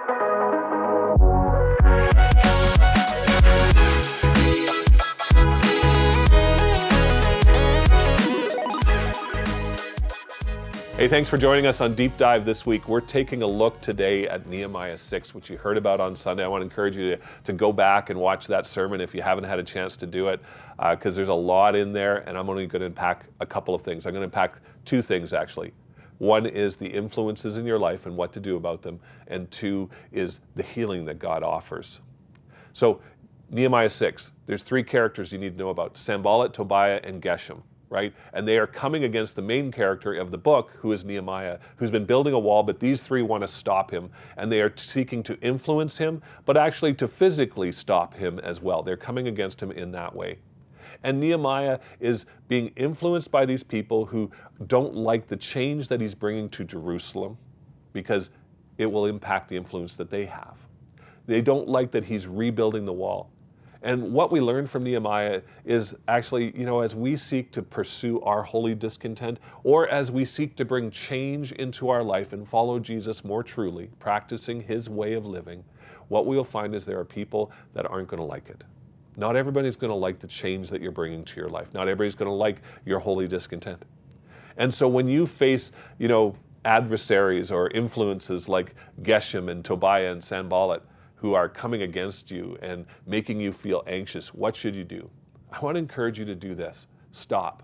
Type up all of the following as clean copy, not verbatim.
Hey, thanks for joining us on Deep Dive this week. We're taking a look today at Nehemiah 6, which you heard about on Sunday. I want to encourage you to go back and watch that sermon if you haven't had a chance to do it, because there's a lot in there, and I'm only going to unpack a couple of things. I'm going to unpack two things, actually. One is the influences in your life and what to do about them, and two is the healing that God offers. So, Nehemiah 6, there's three characters you need to know about: Sanballat, Tobiah, and Geshem. Right? And they are coming against the main character of the book, who is Nehemiah, who's been building a wall, but these three want to stop him, and they are seeking to influence him, but actually to physically stop him as well. They're coming against him in that way. And Nehemiah is being influenced by these people who don't like the change that he's bringing to Jerusalem, because it will impact the influence that they have. They don't like that he's rebuilding the wall. And what we learn from Nehemiah is actually, as we seek to pursue our holy discontent, or as we seek to bring change into our life and follow Jesus more truly, practicing his way of living, what we'll find is there are people that aren't going to like it. Not everybody's going to like the change that you're bringing to your life. Not everybody's going to like your holy discontent. And so when you face, adversaries or influences like Geshem and Tobiah and Sanballat, who are coming against you and making you feel anxious, what should you do? I want to encourage you to do this. Stop.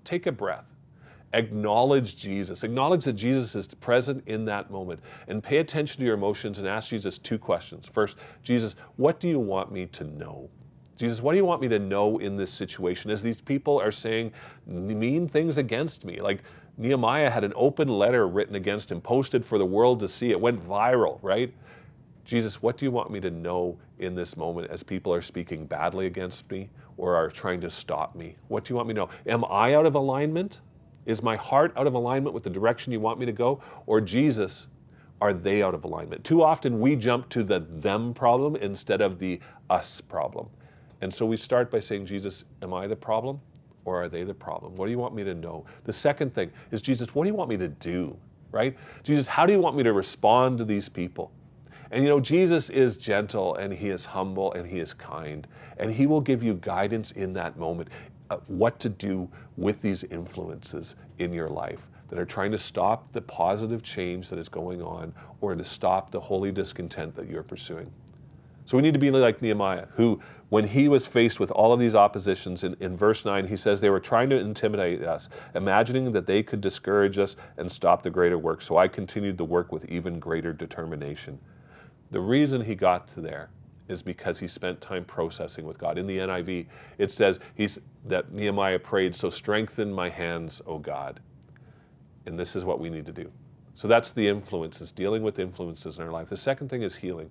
Take a breath. Acknowledge Jesus. Acknowledge that Jesus is present in that moment, and pay attention to your emotions and ask Jesus two questions. First, Jesus, what do you want me to know? Jesus, what do you want me to know in this situation as these people are saying mean things against me? Like Nehemiah had an open letter written against him, posted for the world to see. It went viral, right? Jesus, what do you want me to know in this moment as people are speaking badly against me or are trying to stop me? What do you want me to know? Am I out of alignment? Is my heart out of alignment with the direction you want me to go? Or Jesus, are they out of alignment? Too often we jump to the them problem instead of the us problem. And so we start by saying, Jesus, am I the problem or are they the problem? What do you want me to know? The second thing is, Jesus, what do you want me to do? Right? Jesus, how do you want me to respond to these people? And Jesus is gentle, and he is humble, and he is kind, and he will give you guidance in that moment, what to do with these influences in your life that are trying to stop the positive change that is going on, or to stop the holy discontent that you're pursuing. So we need to be like Nehemiah, who, when he was faced with all of these oppositions, in verse 9, he says they were trying to intimidate us, imagining that they could discourage us and stop the greater work. So I continued the work with even greater determination. The reason he got to there is because he spent time processing with God. In the NIV, it says that Nehemiah prayed, so strengthen my hands, O God. And this is what we need to do. So that's the influences, dealing with influences in our life. The second thing is healing.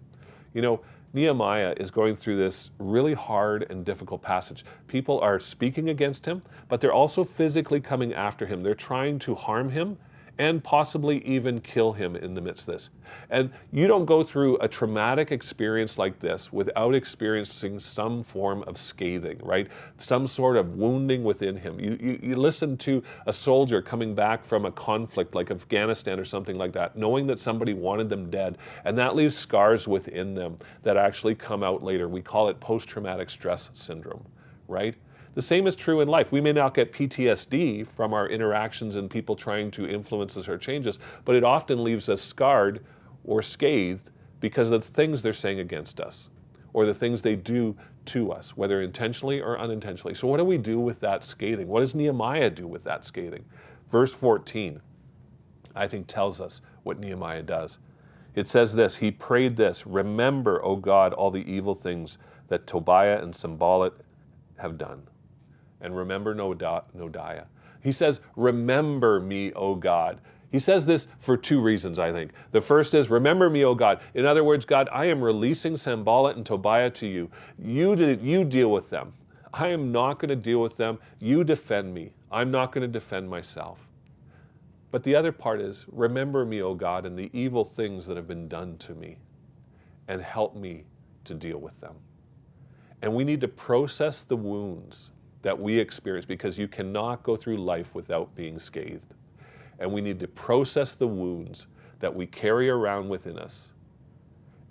Nehemiah is going through this really hard and difficult passage. People are speaking against him, but they're also physically coming after him. They're trying to harm him and possibly even kill him in the midst of this. And you don't go through a traumatic experience like this without experiencing some form of scathing, right? Some sort of wounding within him. You listen to a soldier coming back from a conflict like Afghanistan or something like that, knowing that somebody wanted them dead, and that leaves scars within them that actually come out later. We call it post-traumatic stress syndrome, right? The same is true in life. We may not get PTSD from our interactions and people trying to influence us or change us, but it often leaves us scarred or scathed because of the things they're saying against us or the things they do to us, whether intentionally or unintentionally. So what do we do with that scathing? What does Nehemiah do with that scathing? Verse 14, I think, tells us what Nehemiah does. It says this, he prayed this, remember, O God, all the evil things that Tobiah and Sanballat have done. And remember Nodiah. He says, remember me, O God. He says this for two reasons, I think. The first is, remember me, O God. In other words, God, I am releasing Sanballat and Tobiah to you. You deal with them. I am not going to deal with them. You defend me. I'm not going to defend myself. But the other part is, remember me, O God, and the evil things that have been done to me, and help me to deal with them. And we need to process the wounds that we experience, because you cannot go through life without being scathed. And we need to process the wounds that we carry around within us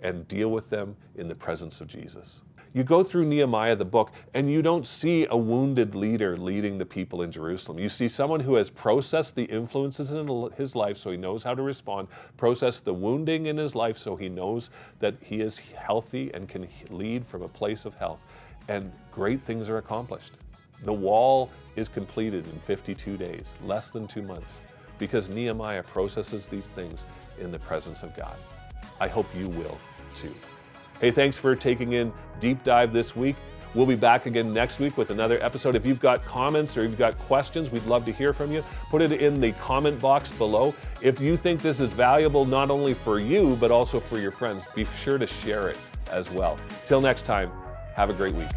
and deal with them in the presence of Jesus. You go through Nehemiah, the book, and you don't see a wounded leader leading the people in Jerusalem. You see someone who has processed the influences in his life so he knows how to respond, processed the wounding in his life so he knows that he is healthy and can lead from a place of health. And great things are accomplished. The wall is completed in 52 days, less than 2 months, because Nehemiah processes these things in the presence of God. I hope you will too. Hey, thanks for taking in Deep Dive this week. We'll be back again next week with another episode. If you've got comments or you've got questions, we'd love to hear from you. Put it in the comment box below. If you think this is valuable not only for you, but also for your friends, be sure to share it as well. Till next time, have a great week.